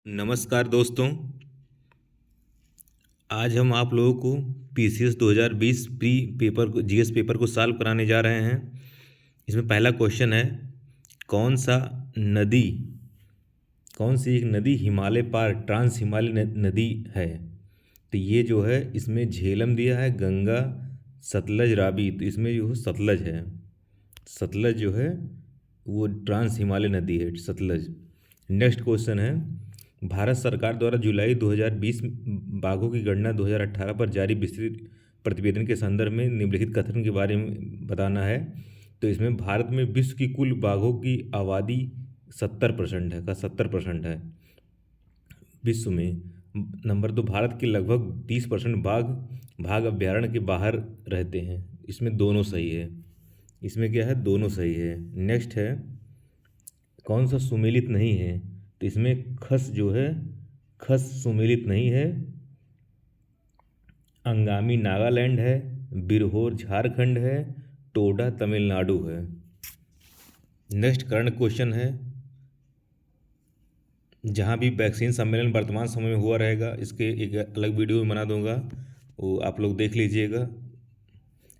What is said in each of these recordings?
नमस्कार दोस्तों। आज हम आप लोगों को पीसीएस 2020 प्री पेपर को जीएस पेपर को सॉल्व कराने जा रहे हैं। इसमें पहला क्वेश्चन है, कौन सा नदी कौन सी एक नदी हिमालय पार ट्रांस हिमालय नदी है। तो ये जो है इसमें झेलम दिया है, गंगा, सतलज, रावी। तो इसमें जो है सतलज है। सतलज जो है वो ट्रांस हिमालय नदी है, सतलज। नेक्स्ट क्वेश्चन है, भारत सरकार द्वारा जुलाई 2020 बाघों की गणना 2018 पर जारी विस्तृत प्रतिवेदन के संदर्भ में निम्नलिखित कथन के बारे में बताना है। तो इसमें भारत में विश्व की कुल बाघों की आबादी 70% है, का 70% है विश्व में। नंबर 2, भारत के लगभग 30% बाघ अभ्यारण्य के बाहर रहते हैं। इसमें दोनों सही है। इसमें क्या है, दोनों सही है। नेक्स्ट है, कौन सा सुमेलित नहीं है। तो इसमें खस जो है, खस सुमेलित नहीं है। अंगामी नागालैंड है, बिरहोर झारखंड है, टोडा तमिलनाडु है। नेक्स्ट करंट क्वेश्चन है, जहाँ भी वैक्सीन सम्मेलन वर्तमान समय में हुआ रहेगा, इसके एक अलग वीडियो बना दूंगा, वो आप लोग देख लीजिएगा।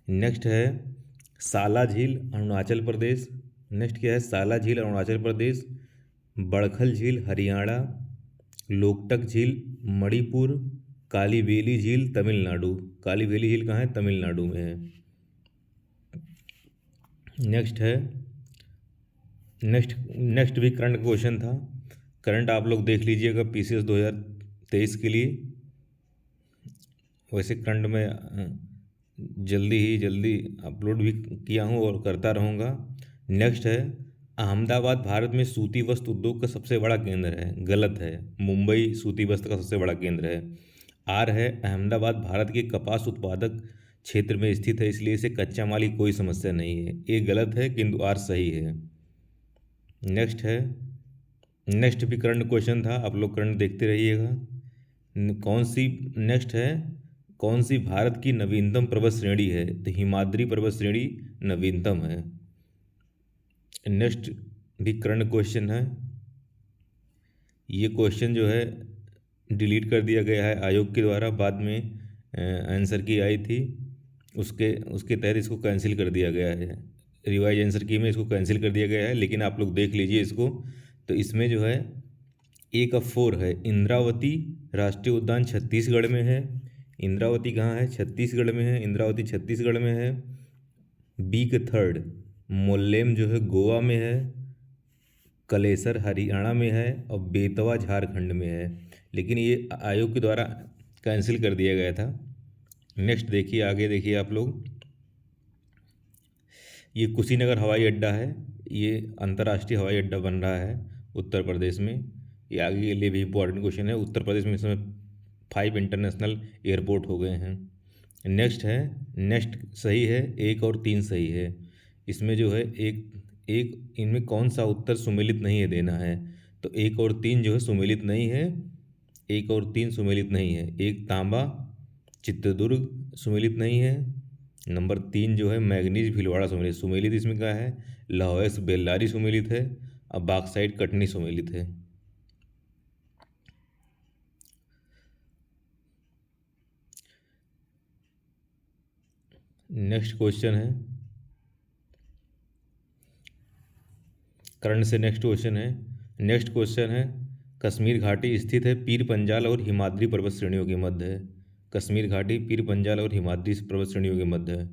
नेक्स्ट है साला झील, अरुणाचल प्रदेश। नेक्स्ट क्या है, साला झील अरुणाचल प्रदेश, बड़खल झील हरियाणा, लोकटक झील मणिपुर, कालीबेली झील तमिलनाडु। कालीबेली झील कहाँ है, तमिलनाडु में है। नेक्स्ट है, नेक्स्ट भी करंट क्वेश्चन था। करंट आप लोग देख लीजिएगा पीसीएस 2023 के लिए। वैसे करंट में जल्दी अपलोड भी किया हूँ और करता रहूँगा। नेक्स्ट है, अहमदाबाद भारत में सूती वस्त्र उद्योग का सबसे बड़ा केंद्र है। गलत है, मुंबई सूती वस्त्र का सबसे बड़ा केंद्र है। आर है, अहमदाबाद भारत के कपास उत्पादक क्षेत्र में स्थित है, इसलिए इसे कच्चा माल की कोई समस्या नहीं है। ये गलत है, किंतु आर सही है। नेक्स्ट है, नेक्स्ट भी करंट क्वेश्चन था, आप लोग करंट देखते रहिएगा। कौन सी नेक्स्ट है, कौन सी भारत की नवीनतम पर्वत श्रेणी है। तो हिमाद्री पर्वत श्रेणी नवीनतम है। नेक्स्ट भी करंट क्वेश्चन है। ये क्वेश्चन जो है डिलीट कर दिया गया है आयोग के द्वारा, बाद में आंसर की आई थी, उसके उसके तहत इसको कैंसिल कर दिया गया है। रिवाइज आंसर की में इसको कैंसिल कर दिया गया है, लेकिन आप लोग देख लीजिए इसको। तो इसमें जो है एक ऑफ 4 है, इंद्रावती राष्ट्रीय उद्यान छत्तीसगढ़ में है। इंद्रावती कहाँ है, छत्तीसगढ़ में है। इंद्रावती छत्तीसगढ़ में है। बी के थर्ड, मोल्लेम जो है गोवा में है, कलेसर हरियाणा में है, और बेतवा झारखंड में है। लेकिन ये आयोग के द्वारा कैंसिल कर दिया गया था। नेक्स्ट देखिए, आगे देखिए आप लोग। ये कुशीनगर हवाई अड्डा है, ये अंतर्राष्ट्रीय हवाई अड्डा बन रहा है उत्तर प्रदेश में। ये आगे के लिए भी इम्पोर्टेंट क्वेश्चन है। उत्तर प्रदेश में इस समय 5 इंटरनेशनल एयरपोर्ट हो गए हैं। नेक्स्ट है, नेक्स्ट सही है, 1 और 3 सही है। इसमें जो है एक एक इनमें कौन सा उत्तर सुमेलित नहीं है देना है। तो 1 और 3 जो है सुमेलित नहीं है। 1 और 3 सुमेलित नहीं है। एक तांबा चित्रदुर्ग सुमेलित नहीं है। नंबर 3 जो है मैग्नीज भीलवाड़ा सुमेलित। सुमेलित इसमें क्या है, लाहौस बेल्लारी सुमेलित है, और बाक्साइड कटनी सुमेलित है। नेक्स्ट क्वेश्चन है, कर्ण से नेक्स्ट क्वेश्चन है। नेक्स्ट क्वेश्चन है, कश्मीर घाटी स्थित है पीर पंजाल और हिमाद्री पर्वत श्रेणियों के मध्य है। कश्मीर घाटी पीर पंजाल और हिमाद्री पर्वत श्रेणियों के मध्य है।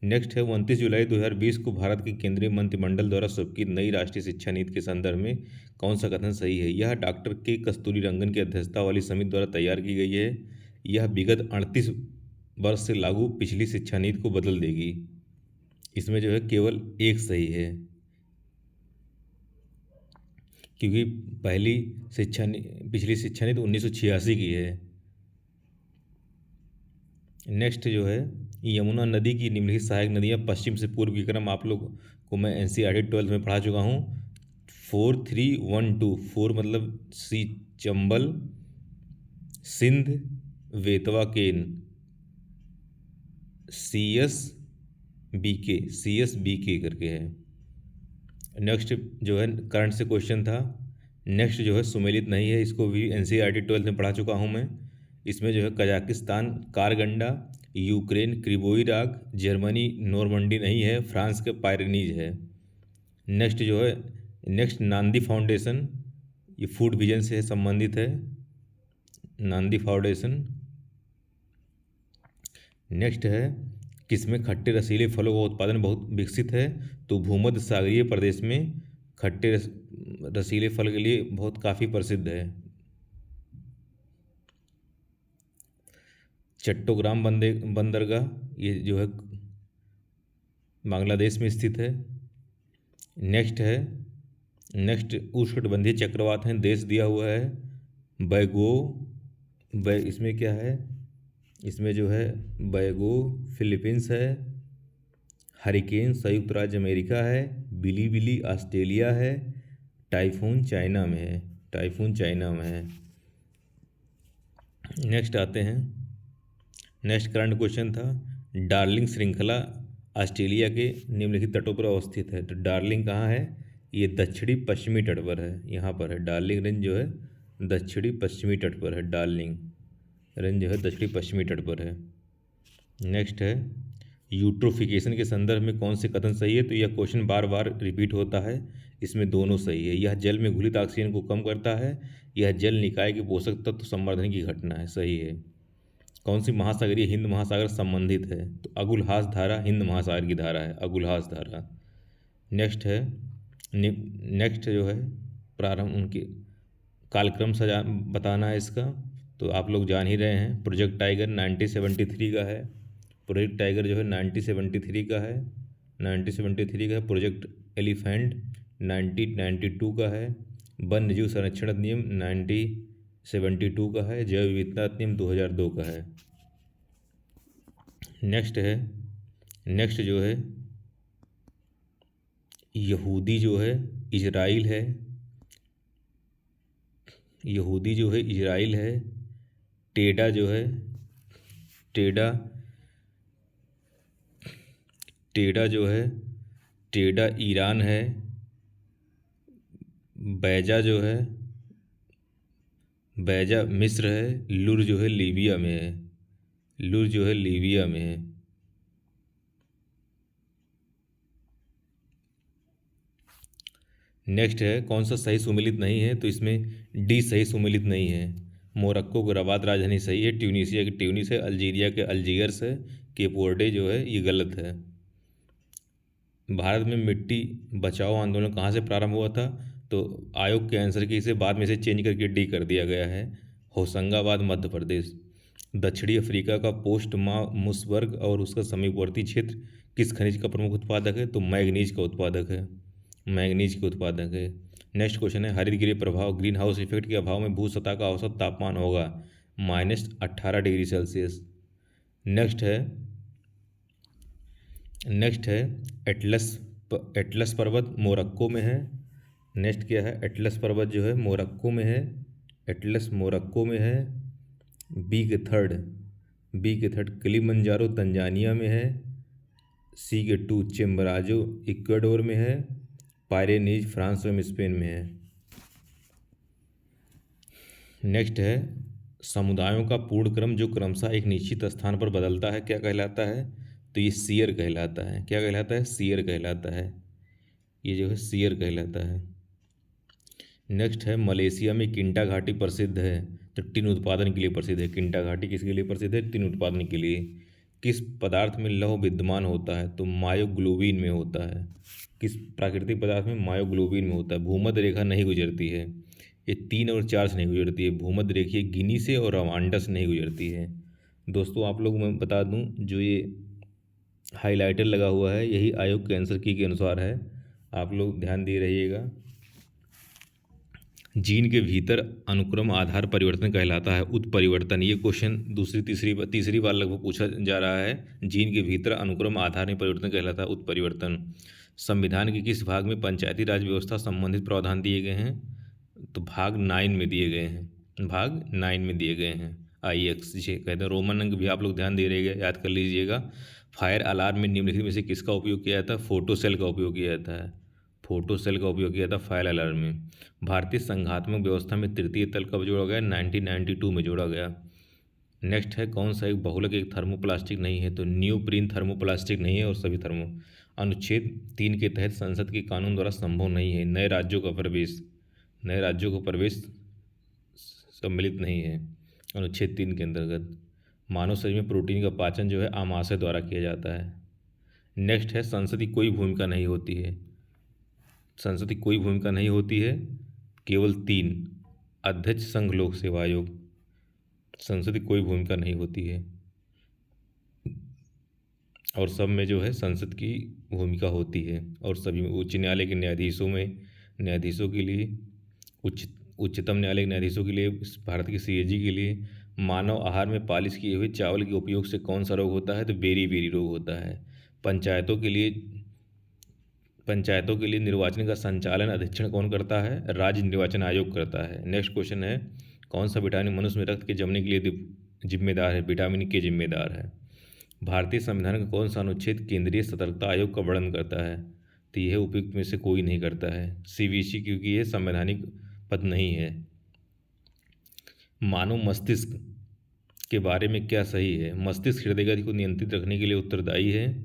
नेक्स्ट है, 29 जुलाई 2020 को भारत के केंद्रीय मंत्रिमंडल द्वारा स्वीकृत नई राष्ट्रीय शिक्षा नीति के संदर्भ में कौन सा कथन सही है। यह डॉक्टर के कस्तूरी रंगन की अध्यक्षता वाली समिति द्वारा तैयार की गई है। यह विगत 38 वर्ष से लागू पिछली शिक्षा नीति को बदल देगी। इसमें जो है केवल एक सही है, क्योंकि पिछली शिक्षा नीति 1986 की है। नेक्स्ट जो है, यमुना नदी की निम्नलिखित सहायक नदियाँ पश्चिम से पूर्व की क्रम, आप लोग को मैं एनसीईआरटी 12th में पढ़ा चुका हूँ। 4-3-1-2, 4 मतलब सी चंबल, सिंध, वेतवा केन, सी एस बी के करके है। नेक्स्ट जो है करंट से क्वेश्चन था, नेक्स्ट जो है सुमेलित नहीं है, इसको भी एनसीईआरटी 12th में पढ़ा चुका हूँ मैं। इसमें जो है कजाकिस्तान कारगंडा, यूक्रेन क्रिबोई राग, जर्मनी नोरमंडी नहीं है, फ्रांस के पायरेनीज है। नेक्स्ट जो है नेक्स्ट नांदी फाउंडेशन, ये फूड विजन से संबंधित है, नांदी फाउंडेशन। नेक्स्ट है किसमें खट्टे रसीले फलों का उत्पादन बहुत विकसित है, तो भूमध्य सागरीय प्रदेश में खट्टे रसीले फल के लिए बहुत काफ़ी प्रसिद्ध है। चट्टोग्राम बंदरगाह ये जो है बांग्लादेश में स्थित है। नेक्स्ट उष्णकटिबंधीय चक्रवात है, देश दिया हुआ है इसमें क्या है, इसमें जो है बैगो फिलीपींस है, हरिकेन संयुक्त राज्य अमेरिका है, बिलीबिली ऑस्ट्रेलिया है, टाइफून चाइना में है, टाइफून चाइना में है। नेक्स्ट आते हैं, नेक्स्ट करंट क्वेश्चन था, डार्लिंग श्रृंखला ऑस्ट्रेलिया के निम्नलिखित तटों पर अवस्थित है, तो डार्लिंग कहाँ है, ये दक्षिणी पश्चिमी तट पर है, यहाँ पर है डार्लिंग रेंज जो है दक्षिणी पश्चिमी तट पर है, डार्लिंग रेंज जो है दक्षिणी पश्चिमी तट पर है। नेक्स्ट है यूट्रोफिकेशन के संदर्भ में कौन से कथन सही है, तो यह क्वेश्चन बार बार रिपीट होता है, इसमें दोनों सही है। यह जल में घुलित ऑक्सीजन को कम करता है, यह जल निकाय के पोषक तत्व संवर्धन की घटना है, सही है। कौन सी महासागरीय हिंद महासागर संबंधित है, तो अगुलहास धारा हिंद महासागर की धारा है, अगुलहास धारा। नेक्स्ट जो है प्रारंभ उनके कालक्रम सजा बताना है इसका, तो आप लोग जान ही रहे हैं, प्रोजेक्ट टाइगर 1973 का है, प्रोजेक्ट टाइगर जो है 1973 का है, 1973 का है। प्रोजेक्ट एलिफेंट 1992 का है, वन्य जीव संरक्षण अधिनियम 1972 का है, जैव विविधता अधिनियम 2002 का है। नेक्स्ट जो है यहूदी जो है इजराइल है, यहूदी जो है इजराइल है, टेडा जो है टेडा जो है टेडा ईरान है, बैजा मिस्र है, लुर जो है लीबिया में है, लुर जो है लीबिया में है। नेक्स्ट है कौन सा सही सुमेलित नहीं है, तो इसमें डी सही सुमेलित नहीं है। मोरक्को की रबात राजधानी सही है, ट्यूनीसिया की ट्यूनिस है, अल्जीरिया के अल्जीयर्स है, केप वर्डे जो है ये गलत है। भारत में मिट्टी बचाओ आंदोलन कहाँ से प्रारंभ हुआ था, तो आयोग के आंसर की इसे बाद में से चेंज करके डी कर दिया गया है, होशंगाबाद मध्य प्रदेश। दक्षिणी अफ्रीका का पोस्ट मुसबर्ग और उसका समीपवर्ती क्षेत्र किस खनिज का प्रमुख उत्पादक है, तो मैग्नीज का उत्पादक है, मैग्नीज के उत्पादक है। नेक्स्ट क्वेश्चन है हरित गृह प्रभाव ग्रीन हाउस इफेक्ट के अभाव में भू सतह का औसत तापमान होगा -18 डिग्री सेल्सियस। नेक्स्ट है एटलस पर्वत मोरक्को में है। नेक्स्ट क्या है, एटलस पर्वत जो है मोरक्को में है, एटलस मोरक्को में है। बी के थर्ड किलिमंजारो तंजानिया में है। सी के 2 चेम्बराजो इक्वाडोर में है। पायरेनीज फ्रांस एवं स्पेन में है। नेक्स्ट है समुदायों का पूर्ण क्रम जो क्रमशः एक निश्चित स्थान पर बदलता है क्या कहलाता है, तो ये सीयर कहलाता है। क्या कहलाता है, सीयर कहलाता है, ये जो है सीयर कहलाता है। नेक्स्ट है मलेशिया में किंटा घाटी प्रसिद्ध है, तो टिन उत्पादन के लिए प्रसिद्ध है। किंटा घाटी किसके लिए प्रसिद्ध है, टिन उत्पादन के लिए। किस पदार्थ में लौह विद्यमान होता है, तो मायोग्लोबिन में होता है। किस प्राकृतिक पदार्थ में, मायोग्लोबिन में होता है। भूमध्य रेखा नहीं गुजरती है, ये 3 और 4 से नहीं गुजरती है। भूमध्य रेखीय गिनी से और रवांडा से नहीं गुजरती है। दोस्तों आप लोग मैं बता दूं, जो ये हाइलाइटर लगा हुआ है यही आयोग के आंसर की के अनुसार है, आप लोग ध्यान दिए रहिएगा। जीन के भीतर अनुक्रम आधार परिवर्तन कहलाता है उत्परिवर्तन। ये क्वेश्चन तीसरी बार लगभग पूछा जा रहा है। जीन के भीतर अनुक्रम आधार में परिवर्तन कहलाता है उत्परिवर्तन। संविधान के किस भाग में पंचायती राज व्यवस्था संबंधित प्रावधान दिए गए हैं, तो भाग 9 में दिए गए हैं, भाग 9 में दिए गए हैं। IX जिसे कहते हैं। रोमन अंक भी आप लोग ध्यान दे रहिएगा, याद कर लीजिएगा। फायर अलार्म में निम्नलिखित में से किसका उपयोग किया जाता है, फोटो सेल का उपयोग किया जाता है। फोटो सेल का उपयोग किया था फायर अलार्म में। भारतीय संघात्मक व्यवस्था में तृतीय तल कब जोड़ा गया? 1992 में जोड़ा गया। नेक्स्ट है, कौन सा एक बहुलक एक थर्मोप्लास्टिक नहीं है? तो नियोप्रीन थर्मोप्लास्टिक नहीं है और सभी थर्मो। अनुच्छेद 3 के तहत संसद के कानून द्वारा संभव नहीं है नए राज्यों का प्रवेश सम्मिलित नहीं है अनुच्छेद 3 के अंतर्गत। मानव शरीर में प्रोटीन का पाचन जो है आमाशय द्वारा किया जाता है। नेक्स्ट है, संसद की कोई भूमिका नहीं होती है। संसद की कोई भूमिका नहीं होती है, केवल 3। अध्यक्ष संघ लोक सेवा आयोग, संसद की कोई भूमिका नहीं होती है। और सब में जो है संसद की भूमिका होती है। और सभी में उच्च न्यायालय के न्यायाधीशों के लिए, उच्चतम न्यायालय के न्यायाधीशों के लिए, भारत की सीएजी के लिए, मानव आहार में पालिश किए हुए चावल के उपयोग से कौन सा रोग होता है? तो बेरी रोग होता है। पंचायतों के लिए निर्वाचन का संचालन अधीक्षण कौन करता है? राज्य निर्वाचन आयोग करता है। नेक्स्ट क्वेश्चन है, कौन सा विटामिन मनुष्य में रक्त के जमने के लिए जिम्मेदार है? विटामिन के जिम्मेदार है। भारतीय संविधान का कौन सा अनुच्छेद केंद्रीय सतर्कता आयोग का वर्णन करता है? तो यह उपयुक्त में से कोई नहीं करता है, सीवीसी, क्योंकि यह संवैधानिक पद नहीं है। मानव मस्तिष्क के बारे में क्या सही है? मस्तिष्क हृदय गति को नियंत्रित रखने के लिए उत्तरदायी है,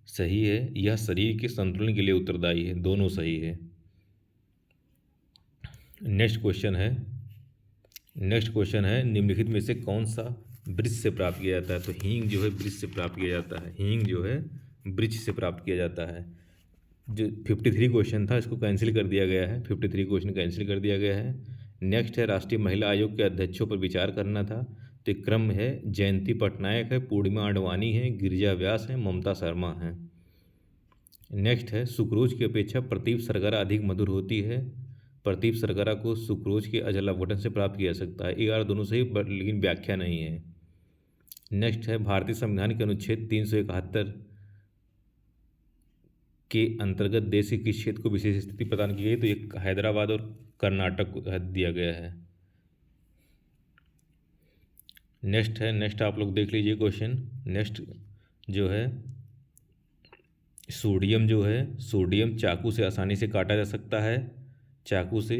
सही है। यह शरीर के संतुलन के लिए उत्तरदायी है, दोनों सही है। नेक्स्ट क्वेश्चन है निम्नलिखित में से कौन सा वृक्ष से प्राप्त किया जाता है? तो हींग जो है वृक्ष से प्राप्त किया जाता है। जो 53 क्वेश्चन था इसको कैंसिल कर दिया गया है, 53 क्वेश्चन कैंसिल कर दिया गया है। नेक्स्ट है, राष्ट्रीय महिला आयोग के अध्यक्षों पर विचार करना था। तो क्रम है, जयंती पटनायक है, पूर्णिमा आडवाणी है, गिरिजा व्यास है, ममता शर्मा है। नेक्स्ट है, सुक्रोज की अपेक्षा प्रतीप सरगरा अधिक मधुर होती है। प्रतीप सरगरा को सुक्रोज के अजलावटन से प्राप्त किया जा सकता है। 11 दोनों सही, लेकिन व्याख्या नहीं है। नेक्स्ट है, भारतीय संविधान के अनुच्छेद 371 के अंतर्गत देश के किस क्षेत्र को विशेष स्थिति प्रदान की गई? तो ये हैदराबाद और कर्नाटक को दिया गया है। नेक्स्ट आप लोग देख लीजिए क्वेश्चन। नेक्स्ट जो है, सोडियम चाकू से आसानी से काटा जा सकता है। चाकू से,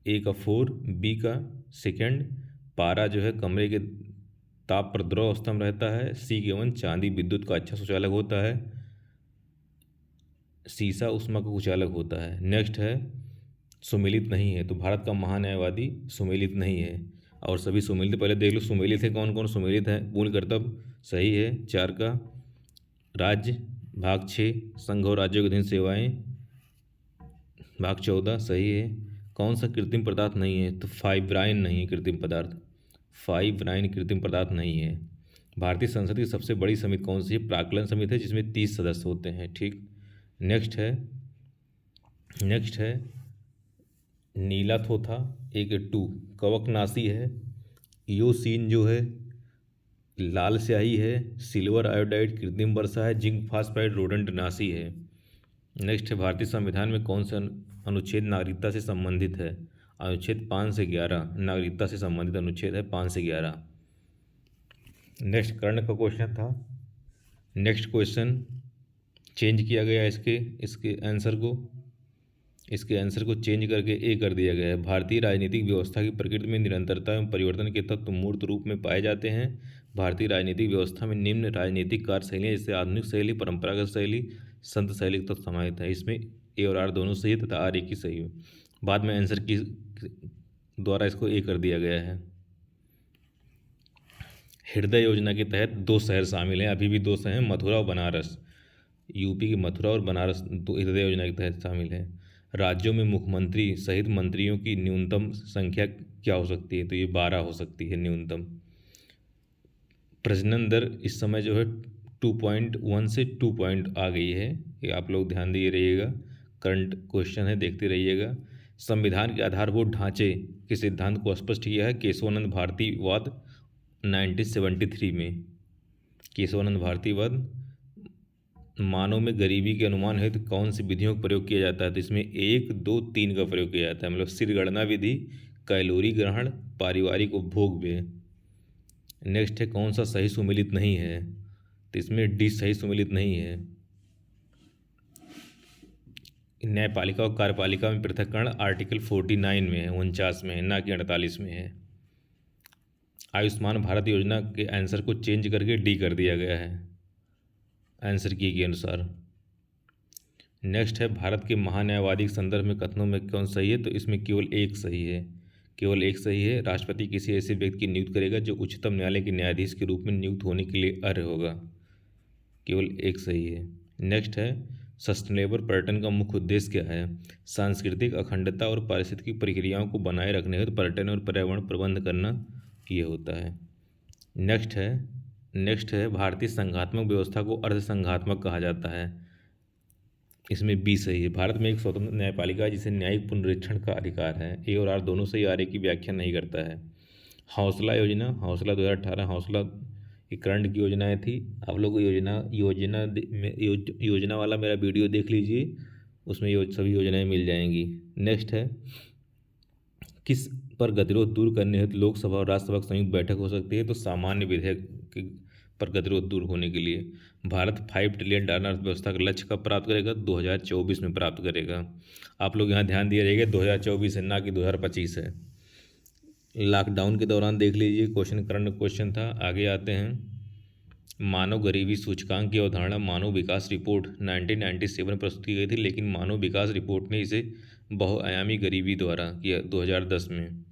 ए का 4, बी का 2। पारा जो है कमरे के ताप पर द्रव अवस्था में रहता है। सी के 1, चांदी विद्युत का अच्छा सुचालक होता है। सीसा ऊष्मा का कुचालक होता है। नेक्स्ट है, सुमेलित नहीं है। तो भारत का महान्यायवादी सुमेलित नहीं है। और सभी सुमेलित, पहले देख लो सुमेलित है कौन कौन सुमेलित है। पूर्ण कर्तव्य सही है 4 का। राज्य भाग 6, संघ और राज्यों के अधीन सेवाएं भाग 14 सही है। कौन सा कृत्रिम पदार्थ नहीं है? तो फाइब्राइन नहीं है कृत्रिम पदार्थ नहीं है। भारतीय संसद की सबसे बड़ी समिति कौन सी है? प्राक्कलन समिति है, जिसमें 30 सदस्य होते हैं। ठीक। नेक्स्ट है नीलाथोथा 1-2 कवकनाशी है। इयोसीन जो है लाल स्याही है। सिल्वर आयोडाइड कृत्रिम वर्षा है। जिंक फास्फाइड रोडेंटनाशी है। नेक्स्ट है, भारतीय संविधान में कौन सा अनुच्छेद नागरिकता से संबंधित है? अनुच्छेद 5 से 11 नागरिकता से संबंधित अनुच्छेद है 5 से 11। नेक्स्ट कर्ण का क्वेश्चन था। नेक्स्ट क्वेश्चन चेंज किया गया इसके आंसर को चेंज करके ए कर दिया गया है। भारतीय राजनीतिक व्यवस्था की प्रकृति में निरंतरता एवं परिवर्तन के तत्व मूर्त रूप में पाए जाते हैं। भारतीय राजनीतिक व्यवस्था में निम्न राजनीतिक कार्यशैलियाँ जैसे आधुनिक शैली, परंपरागत शैली, संत शैली तत्व समाहित है। इसमें ए और आर दोनों सही है तथा आर एक ही सही है। बाद में आंसर की द्वारा इसको ए कर दिया गया है। हृदय योजना के तहत 2 शहर शामिल हैं, अभी भी 2 शहर हैं, मथुरा और बनारस। यूपी की मथुरा और बनारस हृदय योजना के तहत शामिल है। राज्यों में मुख्यमंत्री सहित मंत्रियों की न्यूनतम संख्या क्या हो सकती है? तो ये 12 हो सकती है न्यूनतम। प्रजनन दर इस समय जो है 2.1 से 2 आ गई है। ये आप लोग ध्यान दिए रहिएगा, करंट क्वेश्चन है, देखते रहिएगा। संविधान के आधारभूत ढांचे के सिद्धांत को स्पष्ट किया है केशवानंद भारतीवाद 1973 में। केशवानंद भारतीवाद मानव में गरीबी के अनुमान हेतु कौन सी विधियों का प्रयोग किया जाता है? तो इसमें 1, 2, 3 का प्रयोग किया जाता है। मतलब सिरगणना विधि, कैलोरी ग्रहण, पारिवारिक उपभोग व्यय। नेक्स्ट है, कौन सा सही सुमेलित नहीं है? तो इसमें डी सही सुमेलित नहीं है। न्यायपालिका और कार्यपालिका में पृथक्करण आर्टिकल 49 में है, 49 में है, ना कि 48 में है। आयुष्मान भारत योजना के आंसर को चेंज करके डी कर दिया गया है आंसर की के अनुसार। नेक्स्ट है, भारत के महान्यायवादी के संदर्भ में कथनों में कौन सही है? तो इसमें केवल एक सही है, केवल एक सही है। राष्ट्रपति किसी ऐसे व्यक्ति की नियुक्त करेगा जो उच्चतम न्यायालय के न्यायाधीश के रूप में नियुक्त होने के लिए अर्ह होगा, केवल एक सही है। नेक्स्ट है, सस्टेनेबल पर्यटन का मुख्य उद्देश्य क्या है? सांस्कृतिक अखंडता और पारिस्थितिकी प्रक्रियाओं को बनाए रखने हेतु पर्यटन और पर्यावरण प्रबंध करना ये होता है। नेक्स्ट है भारतीय संघात्मक व्यवस्था को अर्ध संघात्मक कहा जाता है। इसमें बी सही है। भारत में एक स्वतंत्र न्यायपालिका है जिसे न्यायिक पुनरीक्षण का अधिकार है। ए और आर दोनों सही, आर ए की व्याख्या नहीं करता है। हौसला योजना, हौसला 2018 हौसला एक करंट की योजनाएं थी। आप लोग योजना वाला मेरा वीडियो देख लीजिए, उसमें सभी योजनाएं मिल जाएंगी। नेक्स्ट है, किस पर गतिरोध दूर करने हेतु लोकसभा और राज्यसभा की संयुक्त बैठक हो सकती है? तो सामान्य विधेयक पर गतिरोध दूर होने के लिए। भारत $5 ट्रिलियन अर्थव्यवस्था का लक्ष्य कब प्राप्त करेगा? 2024 में प्राप्त करेगा। आप लोग यहाँ ध्यान दिया जाएगा, 2024 है, ना कि 2025 है। लॉकडाउन के दौरान देख लीजिए, करंट क्वेश्चन था। आगे आते हैं, मानव गरीबी सूचकांक की अवधारणा मानव विकास रिपोर्ट 1997 में प्रस्तुत की गई थी, लेकिन मानव विकास रिपोर्ट ने इसे बहुआयामी गरीबी द्वारा किया 2010 में।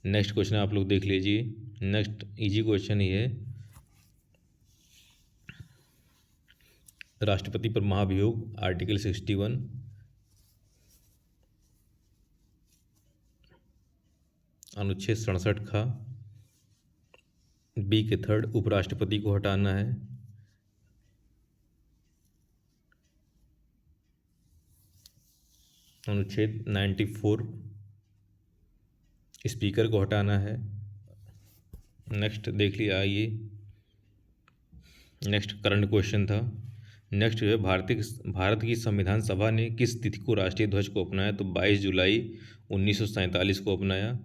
नेक्स्ट क्वेश्चन आप लोग देख लीजिए। नेक्स्ट इजी क्वेश्चन ही है, राष्ट्रपति पर महाभियोग आर्टिकल 61, अनुच्छेद 67 का बी के थर्ड, उपराष्ट्रपति को हटाना है। अनुच्छेद 94 स्पीकर को हटाना है। नेक्स्ट देख लिया, आइए नेक्स्ट करंट क्वेश्चन था। नेक्स्ट जो है, भारत की संविधान सभा ने किस तिथि को राष्ट्रीय ध्वज को अपनाया? तो 22 जुलाई 1947 को अपनाया।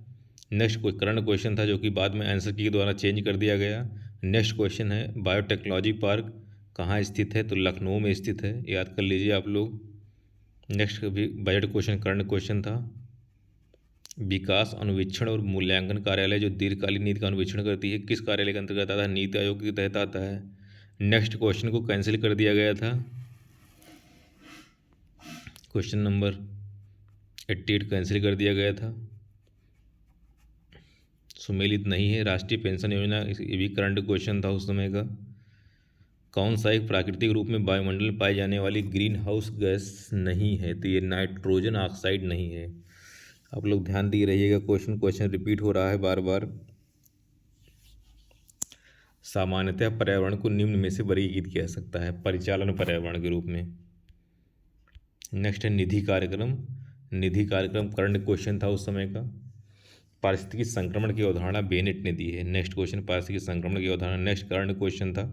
नेक्स्ट कोई करंट क्वेश्चन था जो कि बाद में आंसर की द्वारा चेंज कर दिया गया। नेक्स्ट क्वेश्चन है, बायोटेक्नोलॉजी पार्क कहाँ स्थित है? तो लखनऊ में स्थित है, याद कर लीजिए आप लोग। नेक्स्ट भी बजट क्वेश्चन करंट क्वेश्चन था। विकास अनुवीक्षण और मूल्यांकन कार्यालय जो दीर्घकालीन नीति का अनुवीक्षण करती है, किस कार्यालय के अंतर्गत आता है? नीति आयोग के तहत आता है। नेक्स्ट क्वेश्चन को कैंसिल कर दिया गया था, क्वेश्चन नंबर 88 कैंसिल कर दिया गया था, सुमेलित नहीं है। राष्ट्रीय पेंशन योजना ये भी करंट क्वेश्चन था उस समय का। कौन सा एक प्राकृतिक रूप में वायुमंडल में पाई जाने वाली ग्रीन हाउस गैस नहीं है? तो ये नाइट्रोजन ऑक्साइड नहीं है। आप लोग ध्यान दिए रहिएगा, क्वेश्चन रिपीट हो रहा है बार बार। सामान्यतः पर्यावरण को निम्न में से वर्गीकृत किया जा सकता है परिचालन पर्यावरण के रूप में। नेक्स्ट है निधि कार्यक्रम करंट क्वेश्चन था उस समय का। पारिस्थितिकी संक्रमण की अवधारणा बेनेट ने दी है। नेक्स्ट क्वेश्चन पारिस्थितिकी संक्रमण की अवधारणा, नेक्स्ट करंट क्वेश्चन था,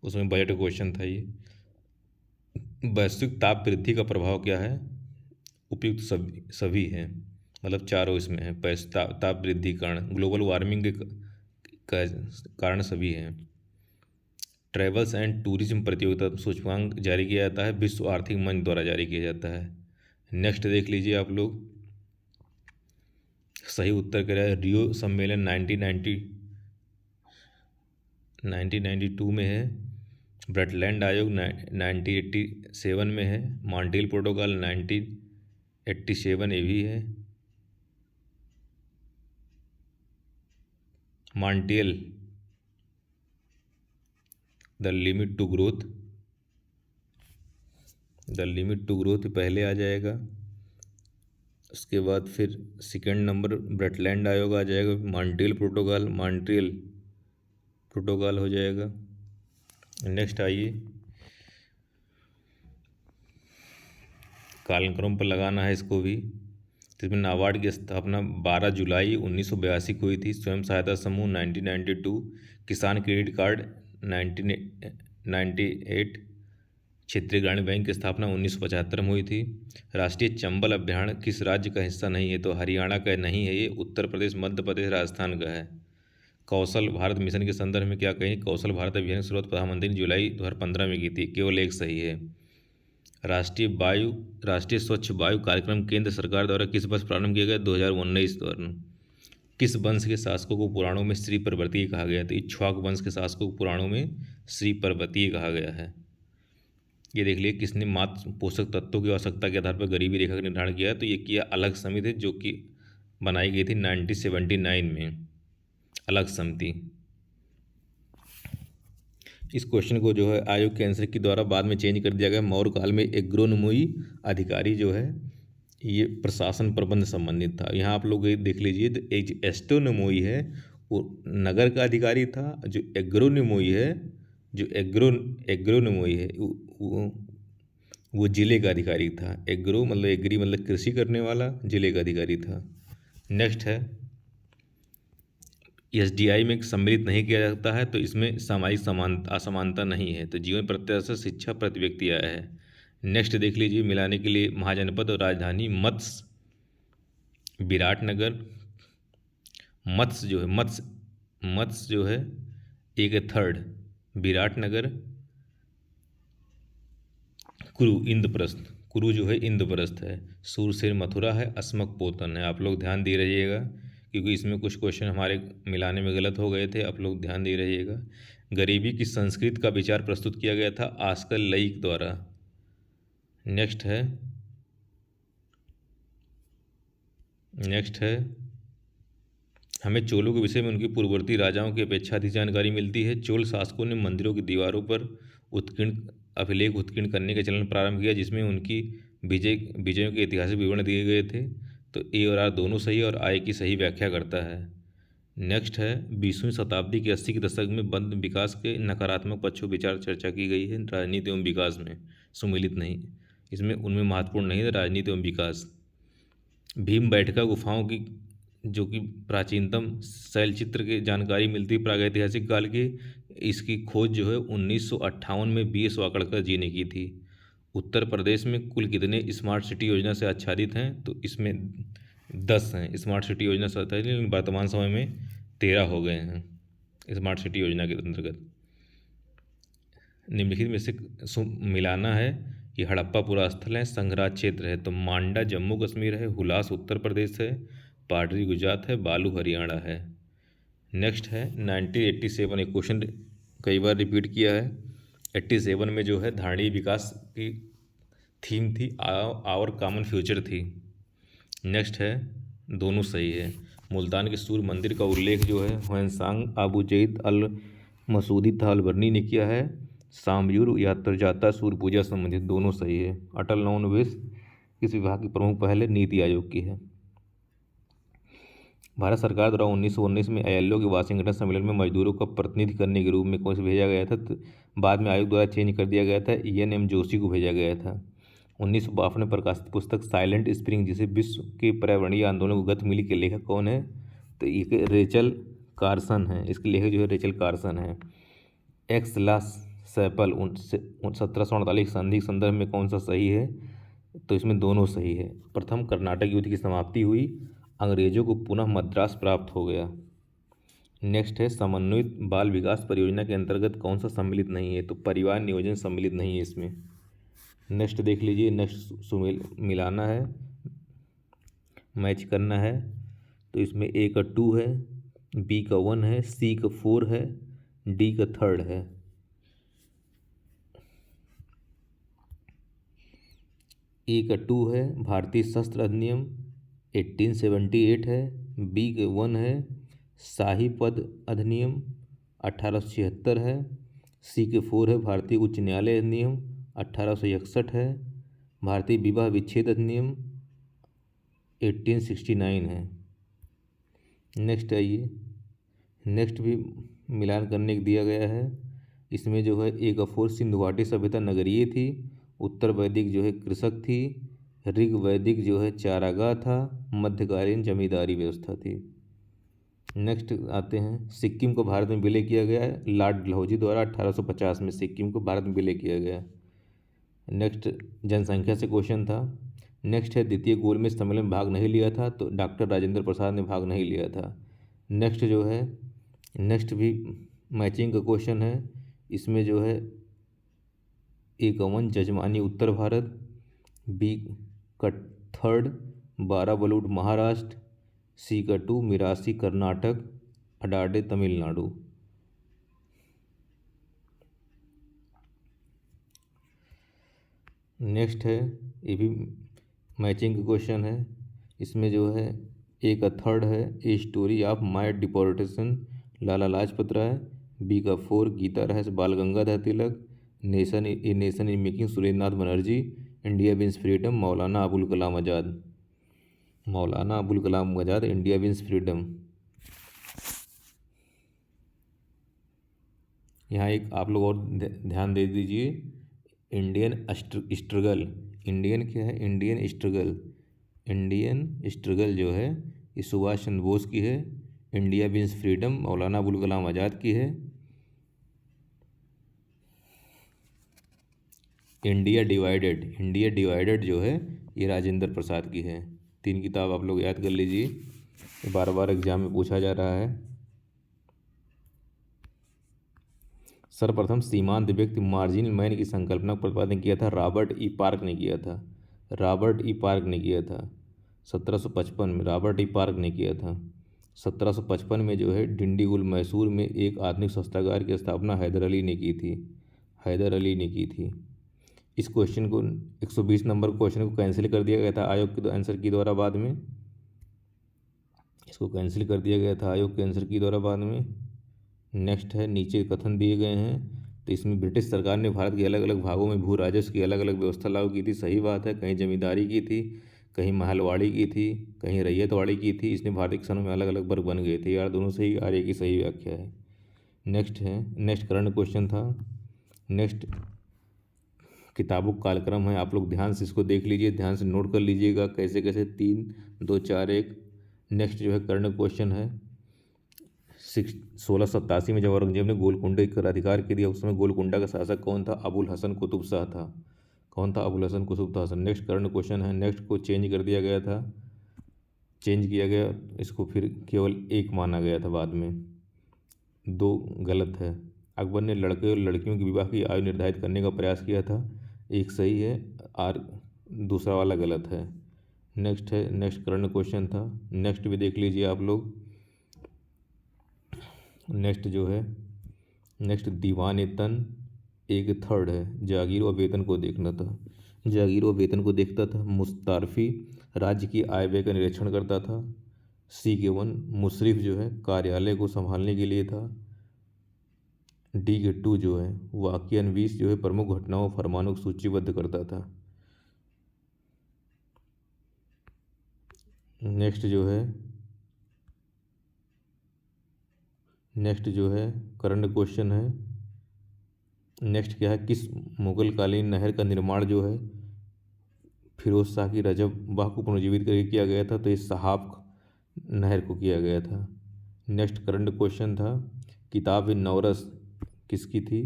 उसमें बजट क्वेश्चन था ये। वैश्विक ताप वृद्धि का प्रभाव क्या है? उपयुक्त सभी हैं, मतलब चारों इसमें है। ताप वृद्धि कारण, ग्लोबल वार्मिंग के कारण सभी हैं। ट्रैवल्स एंड टूरिज्म प्रतियोगिता सूचकांक जारी किया जाता है विश्व आर्थिक मंच द्वारा जारी किया जाता है। नेक्स्ट देख लीजिए आप लोग, सही उत्तर क्या है? रियो सम्मेलन 1992 में है। ब्रटलैंड आयोग 1987 में है। मॉन्ट्रियल प्रोटोकॉल 1987 ये भी है। Montreal the limit to growth पहले आ जाएगा, उसके बाद फिर सेकेंड नंबर ब्रटलैंड आयोग आ जाएगा, मॉन्ट्रियल प्रोटोकॉल हो जाएगा। नेक्स्ट आइए, कालक्रम पर लगाना है इसको भी। इसमें नाबार्ड की स्थापना 12 जुलाई 1982 को हुई थी। स्वयं सहायता समूह 1992, किसान क्रेडिट कार्ड 1998, क्षेत्रीय ग्रामीण बैंक की स्थापना 1975 में हुई थी। राष्ट्रीय चंबल अभ्यारण्य किस राज्य का हिस्सा नहीं है? तो हरियाणा का नहीं है ये, उत्तर प्रदेश, मध्य प्रदेश, राजस्थान का है। कौशल भारत मिशन के संदर्भ में क्या कहें? कौशल भारत अभियान की शुरुआत प्रधानमंत्री ने जुलाई 2015 में की थी, केवल एक सही है। राष्ट्रीय स्वच्छ वायु कार्यक्रम केंद्र सरकार द्वारा किस वर्ष प्रारंभ किया गया? 2019 द्वारा। किस वंश के शासकों को पुराणों में श्री पर्वतीय कहा गया? तो इक्ष्वाकु वंश के शासकों को पुराणों में श्री पर्वतीय कहा गया है। ये देख लिए किसने मात्र पोषक तत्वों की आवश्यकता के आधार पर गरीबी रेखा का निर्धारण किया? तो ये किया अलग समिति, जो कि बनाई गई थी 1979 में, अलग समिति। इस क्वेश्चन को जो है आयोग के आंसर के द्वारा बाद में चेंज कर दिया गया। मौर्य काल में एग्रोनोमी अधिकारी जो है ये प्रशासन प्रबंध संबंधित था। यहाँ आप लोग देख लीजिए, तो एक एस्ट्रोनोमोई है वो नगर का अधिकारी था, जो एग्रोनोमोई है, जो एग्रोनोमोई है वो जिले का अधिकारी था। एग्रो मतलब एग्री मतलब कृषि करने वाला, जिले का अधिकारी था। नेक्स्ट है एसडीआई में सम्मिलित नहीं किया जाता है, तो इसमें सामाजिक असमानता नहीं है। तो जीवन प्रत्याशा शिक्षा प्रति व्यक्ति आया है। नेक्स्ट देख लीजिए, मिलाने के लिए महाजनपद और राजधानी मत्स्य विराटनगर, मत्स्य जो है एक थर्ड, विराटनगर, कुरु जो है इंद्रप्रस्थ है, सूरसेन मथुरा है, अस्मक पोतन है। आप लोग ध्यान दे रहिएगा क्योंकि इसमें कुछ क्वेश्चन हमारे मिलाने में गलत हो गए थे, आप लोग ध्यान दे रहिएगा। गरीबी की संस्कृति का विचार प्रस्तुत किया गया था आस्कर लईक द्वारा। नेक्स्ट है हमें चोलों के विषय में उनकी पूर्ववर्ती राजाओं की अपेक्षा अधिक जानकारी मिलती है। चोल शासकों ने मंदिरों की दीवारों पर अभिलेख उत्कीर्ण करने का चलन प्रारंभ किया, जिसमें उनकी विजयों के ऐतिहासिक विवरण दिए गए थे। तो ए और आर दोनों सही और आई की सही व्याख्या करता है। नेक्स्ट है 20वीं शताब्दी के 80 के दशक में बंद विकास के नकारात्मक पक्षों विचार चर्चा की गई है राजनीति एवं विकास में, सुमिलित नहीं, इसमें उनमें महत्वपूर्ण नहीं है राजनीति एवं विकास। भीम बैठका गुफाओं की जो कि प्राचीनतम शैलचित्र की जानकारी मिलती है प्रागैतिहासिक काल की, इसकी खोज जो है 1958 में BS वाकड़कर जी ने की थी। उत्तर प्रदेश में कुल कितने स्मार्ट सिटी योजना से आच्छादित हैं? तो इसमें 10 हैं स्मार्ट सिटी योजना से आच्छादित, लेकिन वर्तमान समय में 13 हो गए हैं स्मार्ट सिटी योजना के अंतर्गत। निम्नलिखित में से मिलाना है कि हड़प्पा पुरा स्थल है, संघराज क्षेत्र है। तो मांडा जम्मू कश्मीर है, हुलास उत्तर प्रदेश है, पाडरी गुजरात है, बालू हरियाणा है। नेक्स्ट है 1987, एक क्वेश्चन कई बार रिपीट किया है। 87 में जो है धारणीय विकास की थीम थी, आवर कॉमन फ्यूचर थी। नेक्स्ट है दोनों सही है। मुल्तान के सूर्य मंदिर का उल्लेख जो है ह्वेनसांग अबू जईद अल मसूदी तालबर्नी ने किया है। सामयूर यात्राजाता सूर्य पूजा संबंधित, दोनों सही है। अटल नवोन्मेष किस विभाग की प्रमुख पहल है? नीति आयोग की है। भारत सरकार द्वारा 1919 में ILO के वाशिंगटन सम्मेलन में मजदूरों का प्रतिनिधि करने के रूप में कौन से भेजा गया था? तो बाद में आयोग द्वारा चेंज कर दिया गया था, ENM जोशी को भेजा गया था। 1952 में प्रकाशित पुस्तक साइलेंट स्प्रिंग, जिसे विश्व के पर्यावरणीय आंदोलन को गति मिली के लेखक कौन है? तो ये रेचल कार्सन है, इसके लेखक जो है रेचल कार्सन है। एक्स ला सैपल 1748 संधि के संदर्भ में कौन सा सही है? तो इसमें दोनों सही है। प्रथम कर्नाटक युद्ध की समाप्ति हुई, अंग्रेजों को पुनः मद्रास प्राप्त हो गया। नेक्स्ट है समन्वित बाल विकास परियोजना के अंतर्गत कौन सा सम्मिलित नहीं है? तो परिवार नियोजन सम्मिलित नहीं है इसमें। नेक्स्ट देख लीजिए, नेक्स्ट मिलाना है, मैच करना है। तो इसमें A का 2 है, B का 1 है, C का 4 है, D का 3 है। A का 2 है भारतीय शस्त्र अधिनियम 1878 है, B का 1 है शाही पद अधिनियम 1876 है, C के 4 है भारतीय उच्च न्यायालय अधिनियम 1861 है, भारतीय विवाह विच्छेद अधिनियम 1869 है। नेक्स्ट आइए, नेक्स्ट भी मिलान करने को दिया गया है। इसमें जो है A का 4 सिंधु घाटी सभ्यता नगरीय थी, उत्तर वैदिक जो है कृषक थी, ऋग वैदिक जो है चारागाह था, मध्यकालीन जमींदारी व्यवस्था थी। नेक्स्ट आते हैं, सिक्किम को भारत में विलय किया गया है लॉर्ड डलहौजी द्वारा 1850 में सिक्किम को भारत में विलय किया गया। नेक्स्ट जनसंख्या से क्वेश्चन था। नेक्स्ट है द्वितीय गोलमेज सम्मेलन में भाग नहीं लिया था, तो डॉक्टर राजेंद्र प्रसाद ने भाग नहीं लिया था। नेक्स्ट जो है, नेक्स्ट भी मैचिंग का क्वेश्चन है। इसमें जो है 51 जजमानी उत्तर भारत, बी का 3 बाराबलूड महाराष्ट्र, सी का 2 मिरासी कर्नाटक, अडाडे तमिलनाडु। नेक्स्ट है, ये भी मैचिंग का क्वेश्चन है। इसमें जो है ए का 3 है a story of my deportation Lala Lajpat Rai, B का 4 Gita Rahasya Bal Gangadhar Tilak, nation in making Surendra Nath Banerjee, India wins freedom Maulana Abul Kalam Azad. Maulana Abul Kalam Azad, India wins freedom. यहाँ एक आप लोग और ध्यान दे दीजिए, इंडियन स्ट्रगल, इंडियन क्या है, इंडियन स्ट्रगल, इंडियन स्ट्रगल जो है ये सुभाष चंद्र बोस की है, India wins freedom Maulana Abul Kalam आज़ाद की है, इंडिया डिवाइडेड जो है ये राजेंद्र प्रसाद की है। 3 किताब आप लोग याद कर लीजिए, बार बार एग्जाम में पूछा जा रहा है। सर्वप्रथम सीमांत व्यक्ति मार्जिनल मैन की संकल्पना का प्रतिपादन किया था रॉबर्ट ई पार्क ने किया था, रॉबर्ट ई पार्क ने किया था 1755 में, रॉबर्ट ई पार्क ने किया था। 1755 में जो है डिंडीगुल मैसूर में एक आधुनिक शस्त्रागार की स्थापना हैदर अली ने की थी, हैदर अली ने की थी। इस क्वेश्चन को 120 नंबर क्वेश्चन को कैंसिल कर दिया गया था आयोग के आंसर की द्वारा बाद में, इसको कैंसिल कर दिया गया था आयोग के आंसर की द्वारा बाद में। नेक्स्ट है, नीचे कथन दिए गए हैं, तो इसमें ब्रिटिश सरकार ने भारत के अलग अलग भागों में भू राजस्व की अलग अलग व्यवस्था लागू की थी, सही बात है। कहीं जमींदारी की थी, कहीं महलवाड़ी की थी, कहीं रैयतवाड़ी की थी, इसने भारतीय किसानों में अलग अलग वर्ग बन गए थे। यार दोनों सही, आर्य की सही व्याख्या है। नेक्स्ट है, नेक्स्ट करंट क्वेश्चन था। नेक्स्ट किताबों का कालक्रम है, आप लोग ध्यान से इसको देख लीजिए, ध्यान से नोट कर लीजिएगा कैसे कैसे, 3 2 4 1। नेक्स्ट जो है करंट क्वेश्चन है, 1687 में जब औरंगजेब ने गोलकुंडा का अधिकार कर दिया, उस समय गोलकुंडा का शासक कौन था, अबुल हसन कुतुब शाह था। कौन था, Abul Hasan Qutub Shah. Next current question है, नेक्स्ट को चेंज कर दिया गया था, चेंज किया गया, इसको फिर केवल 1 माना गया था, बाद में 2 गलत है। अकबर ने लड़के और लड़कियों की विवाह की आयु निर्धारित करने का प्रयास किया था, 1 सही है और दूसरा वाला गलत है। नेक्स्ट है, नेक्स्ट करंट क्वेश्चन था, नेक्स्ट भी देख लीजिए आप लोग। नेक्स्ट जो है, नेक्स्ट दीवान-ए-तन 1/3 है, जागीर और वेतन को देखना था, जागीर और वेतन को देखता था। मुस्तारफी राज्य की आय व्यय का निरीक्षण करता था। सी के 1 मुशर्रिफ जो है कार्यालय को संभालने के लिए था। डी के 2 जो है वाक्यान्वीस जो है प्रमुख घटनाओं फरमानों को सूचीबद्ध करता था। नेक्स्ट जो है, नेक्स्ट जो है करंट क्वेश्चन है, नेक्स्ट क्या है, किस मुगल कालीन नहर का निर्माण जो है फिरोज शाह की रजब बाह को पुनर्जीवित करके किया गया था, तो ये सहाब नहर को किया गया था। नेक्स्ट करंट क्वेश्चन था, किताब नौरस किसकी थी,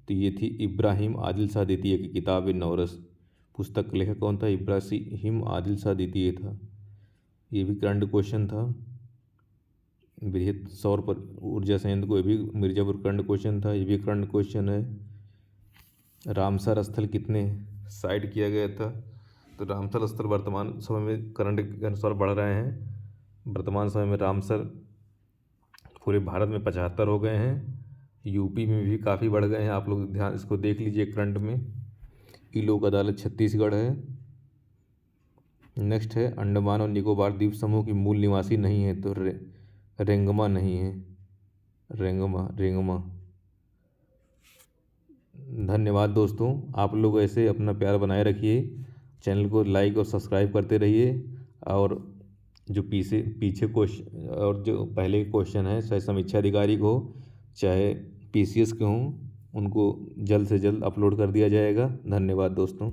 तो ये थी इब्राहिम आदिल शाह द्वितीय की किताब नौरस। पुस्तक का लेखक कौन था, इब्राहिम आदिल शाह द्वितीय था। ये भी करंट क्वेश्चन था। बृहत सौर पर ऊर्जा संयंत्र को, ये भी मिर्जापुर करंट क्वेश्चन था, ये भी करंट क्वेश्चन है। रामसर स्थल कितने साइड किया गया था, तो रामसर स्थल वर्तमान समय में करंट के अनुसार बढ़ रहे हैं। वर्तमान समय में रामसर पूरे भारत में 75 हो गए हैं, यूपी में भी काफ़ी बढ़ गए हैं। आप लोग ध्यान इसको देख लीजिए करंट में। ई लोक अदालत छत्तीसगढ़ है। नेक्स्ट है, अंडमान और निकोबार द्वीप समूह की मूल निवासी नहीं है, तो रेंगमा नहीं है, रेंगमा। धन्यवाद दोस्तों, आप लोग ऐसे अपना प्यार बनाए रखिए, चैनल को लाइक और सब्सक्राइब करते रहिए। और जो पीछे क्वेश्चन और जो पहले क्वेश्चन है, चाहे समीक्षा अधिकारी को चाहे पीसीएस के हों, उनको जल्द से जल्द अपलोड कर दिया जाएगा। धन्यवाद दोस्तों।